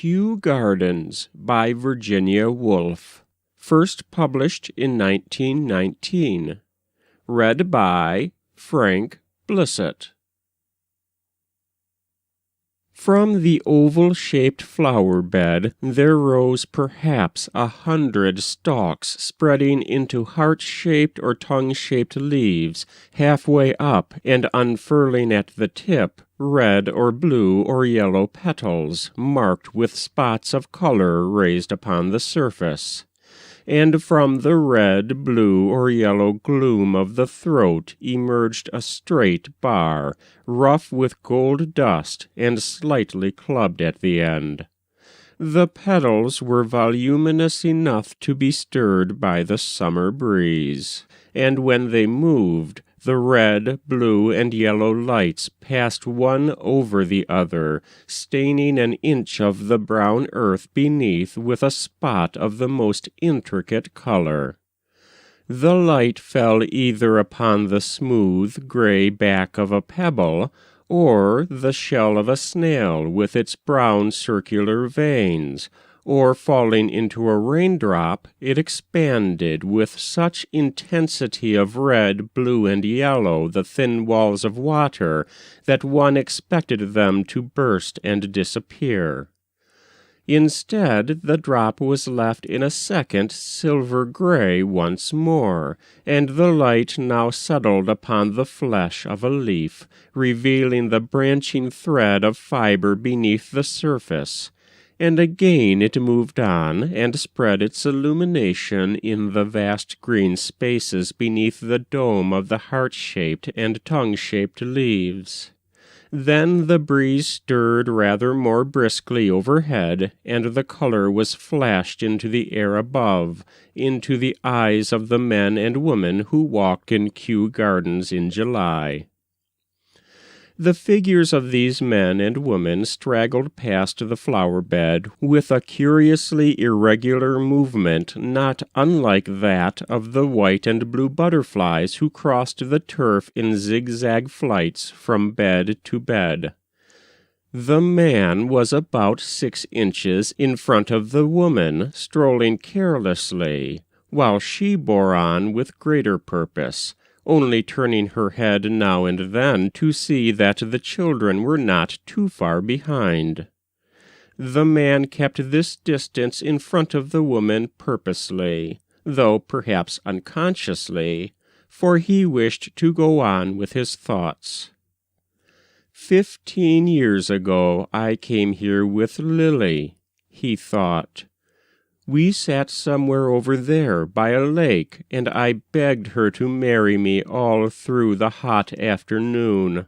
Kew Gardens by Virginia Woolf. First published in 1919. Read by Frank Blissett. From the oval-shaped flower bed there rose perhaps 100 stalks spreading into heart-shaped or tongue-shaped leaves, halfway up and unfurling at the tip, red or blue or yellow petals, marked with spots of color raised upon the surface. And from the red, blue, or yellow gloom of the throat emerged a straight bar, rough with gold dust and slightly clubbed at the end. The petals were voluminous enough to be stirred by the summer breeze, and when they moved, the red, blue, and yellow lights passed one over the other, staining an inch of the brown earth beneath with a spot of the most intricate color. The light fell either upon the smooth, gray back of a pebble, or the shell of a snail with its brown circular veins, or falling into a raindrop, it expanded with such intensity of red, blue, and yellow the thin walls of water that one expected them to burst and disappear. Instead, the drop was left in a second silver-gray once more, and the light now settled upon the flesh of a leaf, revealing the branching thread of fiber beneath the surface, and again it moved on and spread its illumination in the vast green spaces beneath the dome of the heart-shaped and tongue-shaped leaves. Then the breeze stirred rather more briskly overhead, and the color was flashed into the air above, into the eyes of the men and women who walked in Kew Gardens in July. The figures of these men and women straggled past the flower-bed with a curiously irregular movement not unlike that of the white and blue butterflies who crossed the turf in zigzag flights from bed to bed. The man was about 6 inches in front of the woman, strolling carelessly, while she bore on with greater purpose, only turning her head now and then to see that the children were not too far behind. The man kept this distance in front of the woman purposely, though perhaps unconsciously, for he wished to go on with his thoughts. 15 years ago I came here with Lily, he thought. We sat somewhere over there by a lake, and I begged her to marry me all through the hot afternoon.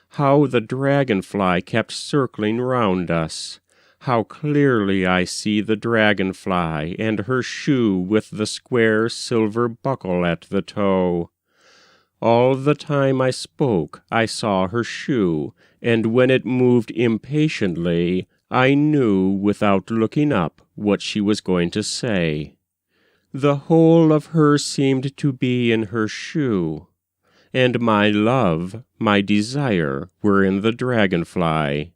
How the dragonfly kept circling round us! How clearly I see the dragonfly and her shoe with the square silver buckle at the toe. All the time I spoke, I saw her shoe, and when it moved impatiently, I knew without looking up what she was going to say. The whole of her seemed to be in her shoe, and my love, my desire, were in the dragonfly.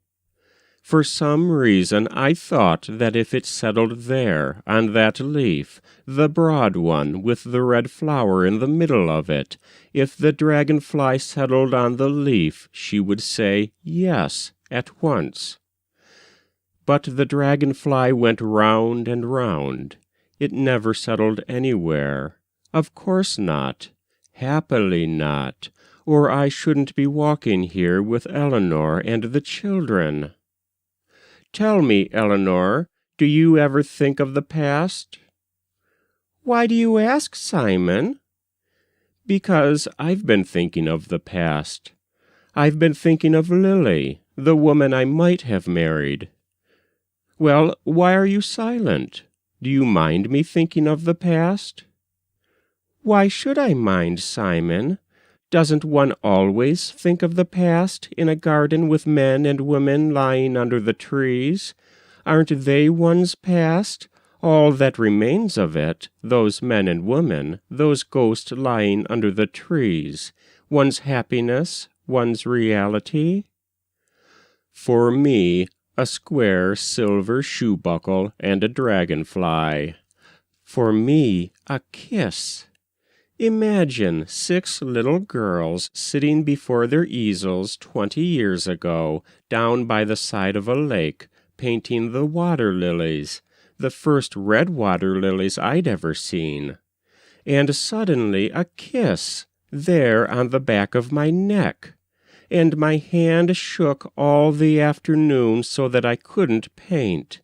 For some reason I thought that if it settled there, on that leaf, the broad one with the red flower in the middle of it, if the dragonfly settled on the leaf, she would say yes at once. But the dragonfly went round and round. It never settled anywhere. Of course not. Happily not. Or I shouldn't be walking here with Eleanor and the children. Tell me, Eleanor, do you ever think of the past? Why do you ask, Simon? Because I've been thinking of the past. I've been thinking of Lily, the woman I might have married. Well, why are you silent? Do you mind me thinking of the past? Why should I mind, Simon? Doesn't one always think of the past in a garden with men and women lying under the trees? Aren't they one's past? All that remains of it, those men and women, those ghosts lying under the trees, one's happiness, one's reality? For me, a square silver shoe buckle, and a dragonfly. For me, a kiss. Imagine 6 little girls sitting before their easels 20 years ago, down by the side of a lake, painting the water lilies, the first red water lilies I'd ever seen. And suddenly a kiss, there on the back of my neck. And my hand shook all the afternoon so that I couldn't paint.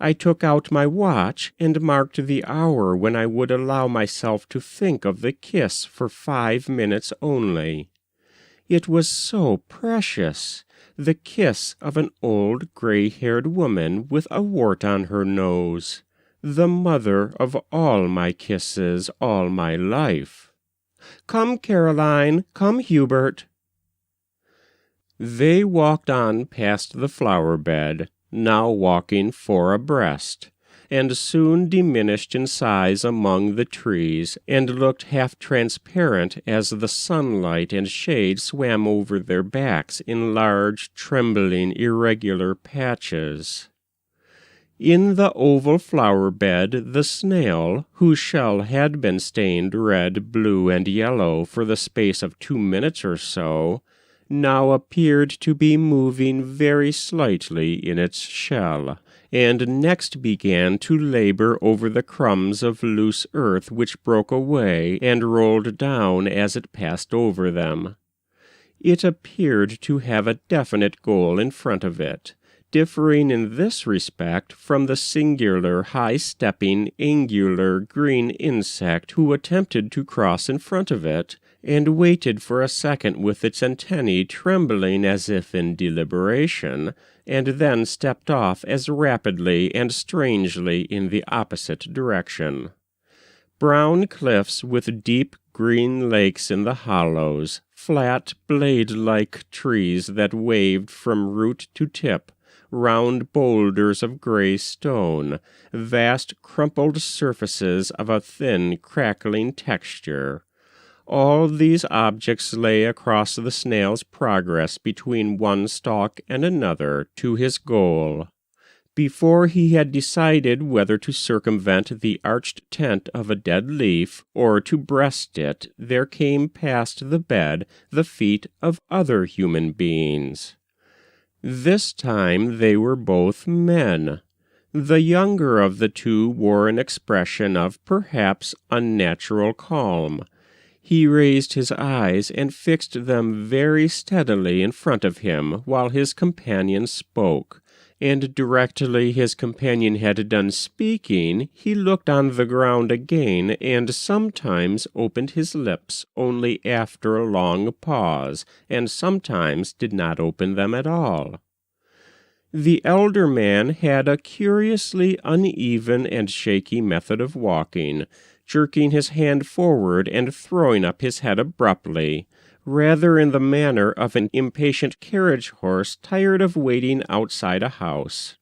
I took out my watch and marked the hour when I would allow myself to think of the kiss for 5 minutes only. It was so precious, the kiss of an old gray-haired woman with a wart on her nose, the mother of all my kisses all my life. Come, Caroline, come, Hubert. They walked on past the flower-bed, now walking 4 abreast, and soon diminished in size among the trees, and looked half-transparent as the sunlight and shade swam over their backs in large, trembling, irregular patches. In the oval flower-bed the snail, whose shell had been stained red, blue, and yellow for the space of 2 minutes or so, now appeared to be moving very slightly in its shell, and next began to labor over the crumbs of loose earth which broke away and rolled down as it passed over them. It appeared to have a definite goal in front of it, differing in this respect from the singular high-stepping, angular green insect who attempted to cross in front of it, and waited for a second with its antennae trembling as if in deliberation, and then stepped off as rapidly and strangely in the opposite direction. Brown cliffs with deep green lakes in the hollows, flat blade-like trees that waved from root to tip, round boulders of gray stone, vast crumpled surfaces of a thin, crackling texture. All these objects lay across the snail's progress between one stalk and another to his goal. Before he had decided whether to circumvent the arched tent of a dead leaf or to breast it, there came past the bed the feet of other human beings. This time they were both men. The younger of the two wore an expression of perhaps unnatural calm. He raised his eyes and fixed them very steadily in front of him while his companion spoke, and directly his companion had done speaking, he looked on the ground again and sometimes opened his lips only after a long pause, and sometimes did not open them at all. The elder man had a curiously uneven and shaky method of walking, jerking his hand forward and throwing up his head abruptly, rather in the manner of an impatient carriage horse tired of waiting outside a house.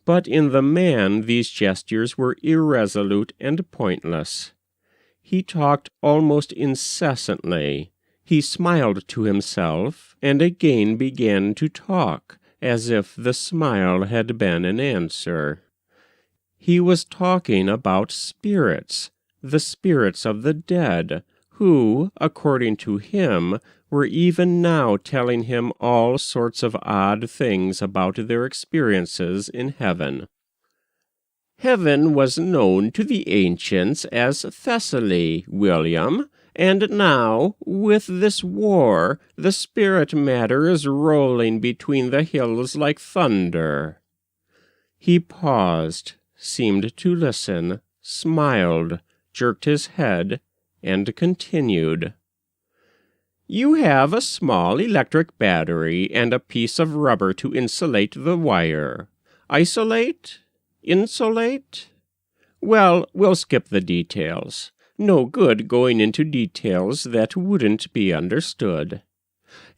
But in the man these gestures were irresolute and pointless. He talked almost incessantly. He smiled to himself, and again began to talk, as if the smile had been an answer. He was talking about spirits, the spirits of the dead, who, according to him, were even now telling him all sorts of odd things about their experiences in heaven. Heaven was known to the ancients as Thessaly, William, and now, with this war, the spirit matter is rolling between the hills like thunder. He paused, seemed to listen, smiled, jerked his head, and continued. You have a small electric battery and a piece of rubber to insulate the wire. Isolate? Insulate? Well, we'll skip the details. No good going into details that wouldn't be understood.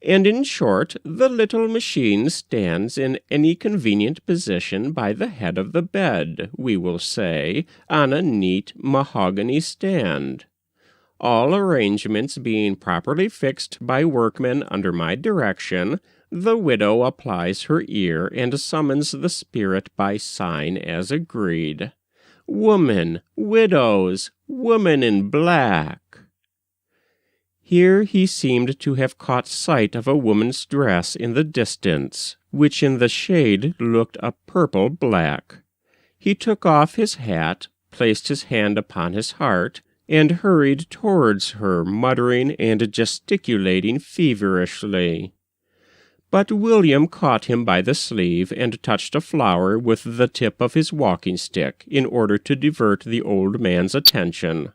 And in short, the little machine stands in any convenient position by the head of the bed, we will say, on a neat mahogany stand. All arrangements being properly fixed by workmen under my direction, The widow applies her ear and summons the spirit by sign as agreed. Woman, widows, woman in black. Here he seemed to have caught sight of a woman's dress in the distance, which in the shade looked a purple-black. He took off his hat, placed his hand upon his heart, and hurried towards her, muttering and gesticulating feverishly. But William caught him by the sleeve and touched a flower with the tip of his walking-stick in order to divert the old man's attention.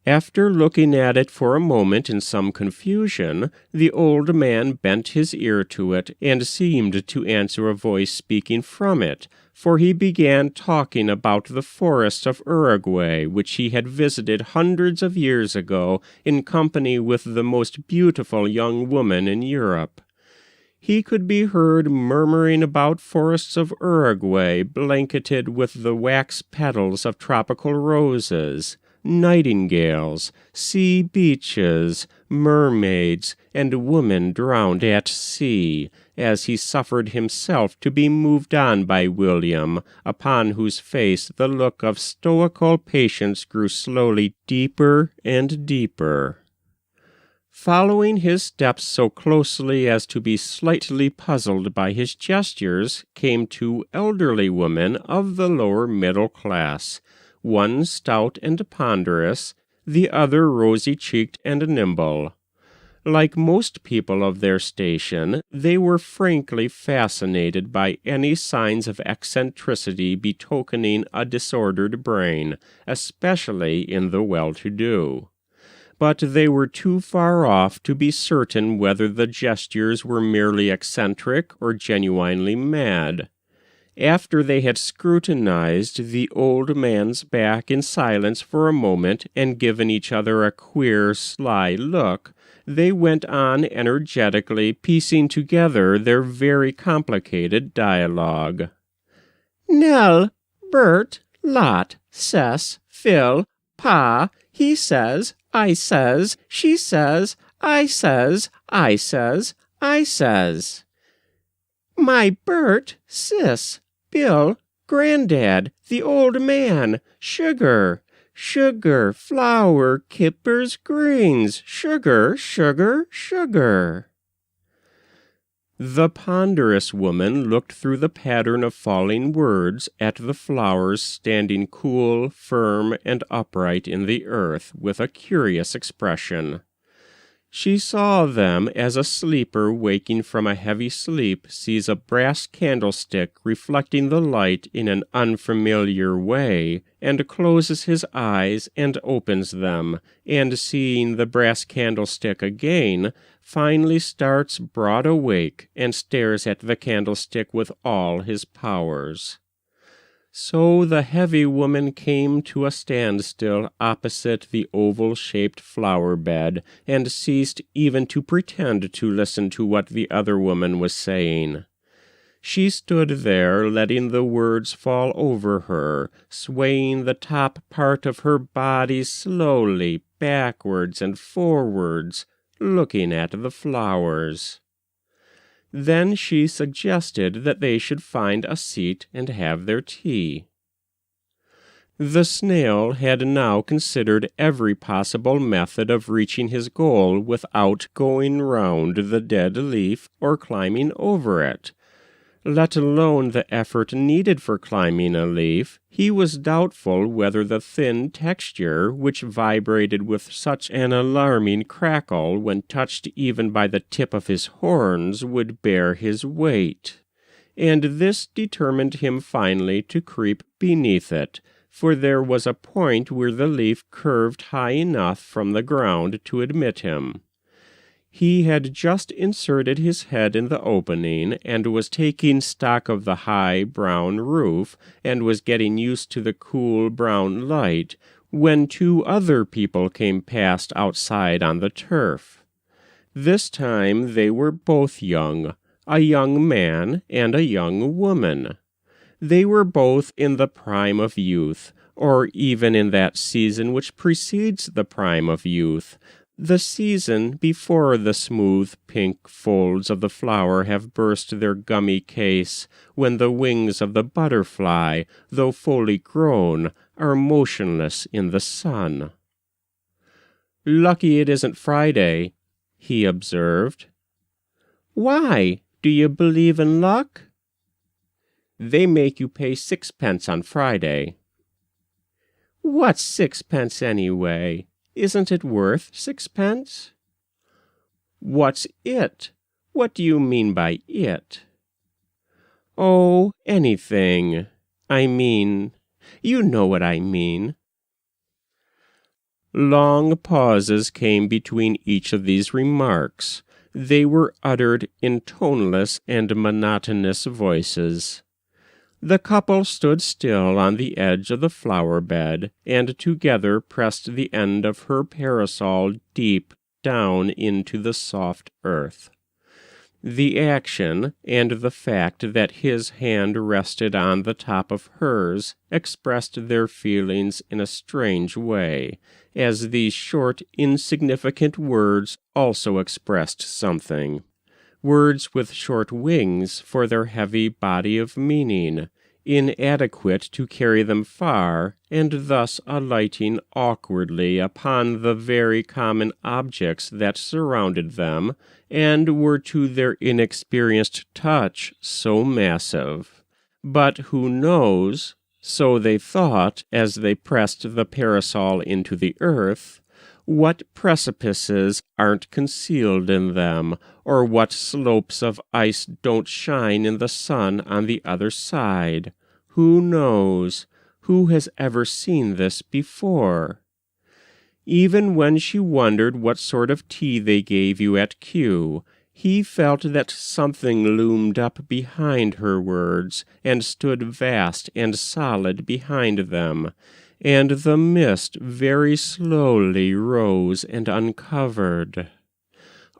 After looking at it for a moment in some confusion, the old man bent his ear to it and seemed to answer a voice speaking from it, for he began talking about the forests of Uruguay, which he had visited hundreds of years ago in company with the most beautiful young woman in Europe. He could be heard murmuring about forests of Uruguay blanketed with the wax petals of tropical roses, nightingales, sea beaches, mermaids, and women drowned at sea, as he suffered himself to be moved on by William, upon whose face the look of stoical patience grew slowly deeper and deeper. Following his steps so closely as to be slightly puzzled by his gestures came two elderly women of the lower middle class, one stout and ponderous, the other rosy-cheeked and nimble. Like most people of their station, they were frankly fascinated by any signs of eccentricity betokening a disordered brain, especially in the well-to-do. But they were too far off to be certain whether the gestures were merely eccentric or genuinely mad. After they had scrutinized the old man's back in silence for a moment and given each other a queer, sly look, they went on energetically piecing together their very complicated dialogue. Nell, Bert, Lot, Cess, Phil, Pa, he says, I says, she says, I says, I says, I says. My Bert, Sis, Bill, Granddad, the old man, sugar, sugar, flour, kippers, greens, sugar, sugar, sugar. The ponderous woman looked through the pattern of falling words at the flowers standing cool, firm, and upright in the earth with a curious expression. She saw them as a sleeper waking from a heavy sleep sees a brass candlestick reflecting the light in an unfamiliar way, and closes his eyes and opens them, and seeing the brass candlestick again, finally starts broad awake and stares at the candlestick with all his powers. So the heavy woman came to a standstill opposite the oval-shaped flower-bed, and ceased even to pretend to listen to what the other woman was saying. She stood there, letting the words fall over her, swaying the top part of her body slowly backwards and forwards, looking at the flowers. Then she suggested that they should find a seat and have their tea. The snail had now considered every possible method of reaching his goal without going round the dead leaf or climbing over it. Let alone the effort needed for climbing a leaf, he was doubtful whether the thin texture, which vibrated with such an alarming crackle when touched even by the tip of his horns, would bear his weight. And this determined him finally to creep beneath it, for there was a point where the leaf curved high enough from the ground to admit him. He had just inserted his head in the opening, and was taking stock of the high brown roof, and was getting used to the cool brown light, when two other people came past outside on the turf. This time they were both young, a young man and a young woman. They were both in the prime of youth, or even in that season which precedes the prime of youth, The season before the smooth pink folds of the flower have burst their gummy case, when the wings of the butterfly, though fully grown, are motionless in the sun. "Lucky it isn't Friday," he observed. "Why? Do you believe in luck?" "They make you pay 6 pence on Friday." "What's 6 pence anyway? Isn't it worth 6 pence?" "What's it? What do you mean by it?" "Oh, anything. You know what I mean." Long pauses came between each of these remarks. They were uttered in toneless and monotonous voices. The couple stood still on the edge of the flower-bed, and together pressed the end of her parasol deep down into the soft earth. The action, and the fact that his hand rested on the top of hers, expressed their feelings in a strange way, as these short, insignificant words also expressed something. Words with short wings for their heavy body of meaning, inadequate to carry them far, and thus alighting awkwardly upon the very common objects that surrounded them, and were to their inexperienced touch so massive. But who knows, so they thought as they pressed the parasol into the earth, what precipices aren't concealed in them, or what slopes of ice don't shine in the sun on the other side. Who knows? Who has ever seen this before? Even when she wondered what sort of tea they gave you at Kew, he felt that something loomed up behind her words, and stood vast and solid behind them, and the mist very slowly rose and uncovered.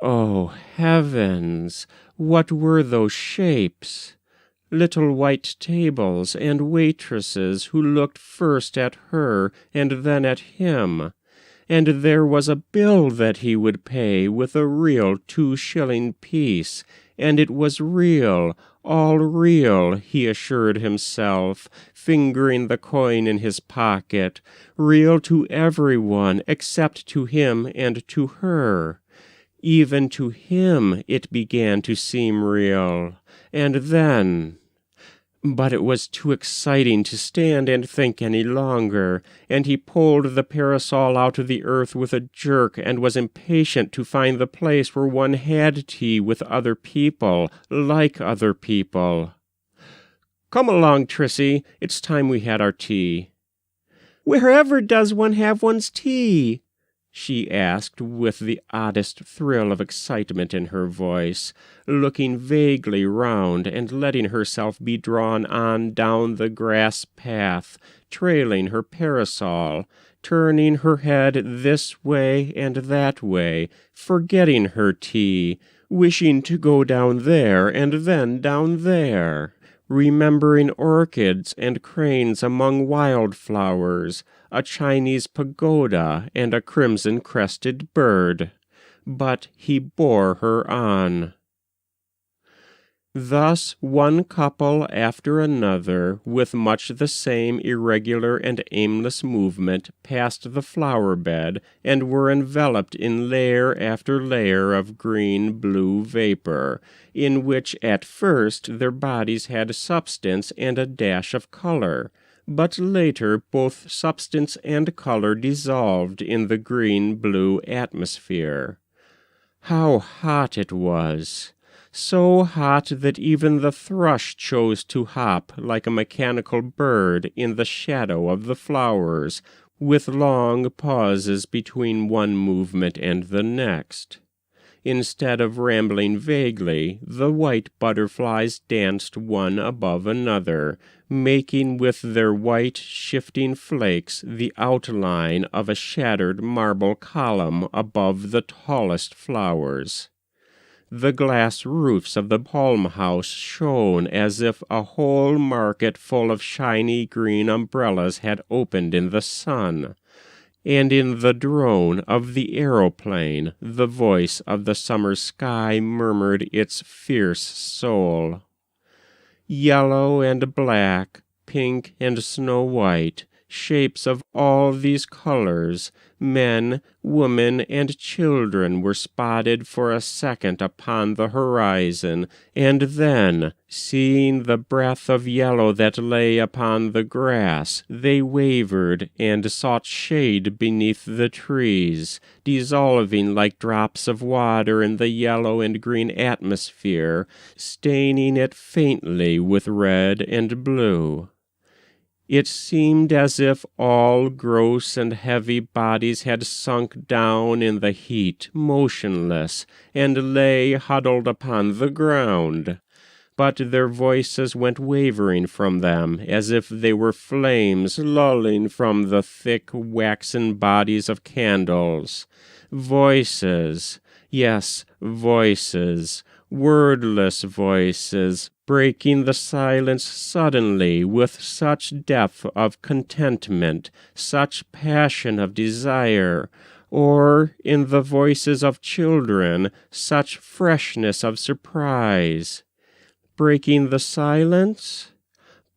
Oh, heavens! What were those shapes? Little white tables and waitresses who looked first at her and then at him. And there was a bill that he would pay with a real 2-shilling piece, and it was real, all real, he assured himself, fingering the coin in his pocket, real to everyone except to him and to her. Even to him it began to seem real, and then... But it was too exciting to stand and think any longer, and he pulled the parasol out of the earth with a jerk, and was impatient to find the place where one had tea with other people, like other people. "Come along, Trissy, it's time we had our tea." "Wherever does one have one's tea?" she asked with the oddest thrill of excitement in her voice, looking vaguely round and letting herself be drawn on down the grass path, trailing her parasol, turning her head this way and that way, forgetting her tea, wishing to go down there and then down there, remembering orchids and cranes among wildflowers, a Chinese pagoda, and a crimson-crested bird. But he bore her on. Thus one couple after another, with much the same irregular and aimless movement, passed the flower-bed, and were enveloped in layer after layer of green-blue vapor, in which at first their bodies had substance and a dash of color, but later both substance and color dissolved in the green-blue atmosphere. How hot it was! So hot that even the thrush chose to hop like a mechanical bird in the shadow of the flowers, with long pauses between one movement and the next. Instead of rambling vaguely, the white butterflies danced one above another, making with their white, shifting flakes the outline of a shattered marble column above the tallest flowers. The glass roofs of the palm house shone as if a whole market full of shiny green umbrellas had opened in the sun, and in the drone of the aeroplane the voice of the summer sky murmured its fierce soul. Yellow and black, pink and snow-white, shapes of all these colors, men, women, and children were spotted for a second upon the horizon, and then, seeing the breath of yellow that lay upon the grass, they wavered and sought shade beneath the trees, dissolving like drops of water in the yellow and green atmosphere, staining it faintly with red and blue. It seemed as if all gross and heavy bodies had sunk down in the heat, motionless, and lay huddled upon the ground. But their voices went wavering from them, as if they were flames lulling from the thick waxen bodies of candles. Voices, yes, voices, wordless voices, breaking the silence suddenly with such depth of contentment, such passion of desire, or, in the voices of children, such freshness of surprise. Breaking the silence?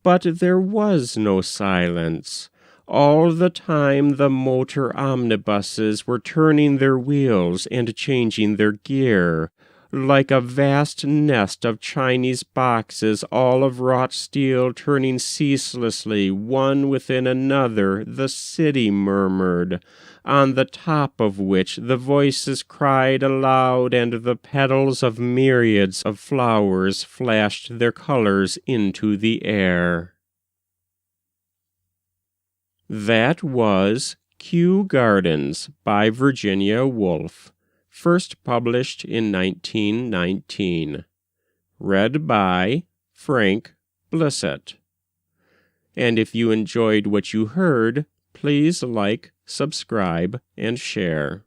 But there was no silence. All the time the motor omnibuses were turning their wheels and changing their gear, like a vast nest of Chinese boxes, all of wrought steel, turning ceaselessly, one within another, the city murmured, on the top of which the voices cried aloud, and the petals of myriads of flowers flashed their colors into the air. That was Kew Gardens by Virginia Woolf. First published in 1919. Read by Frank Blissett. And if you enjoyed what you heard, please like, subscribe, and share.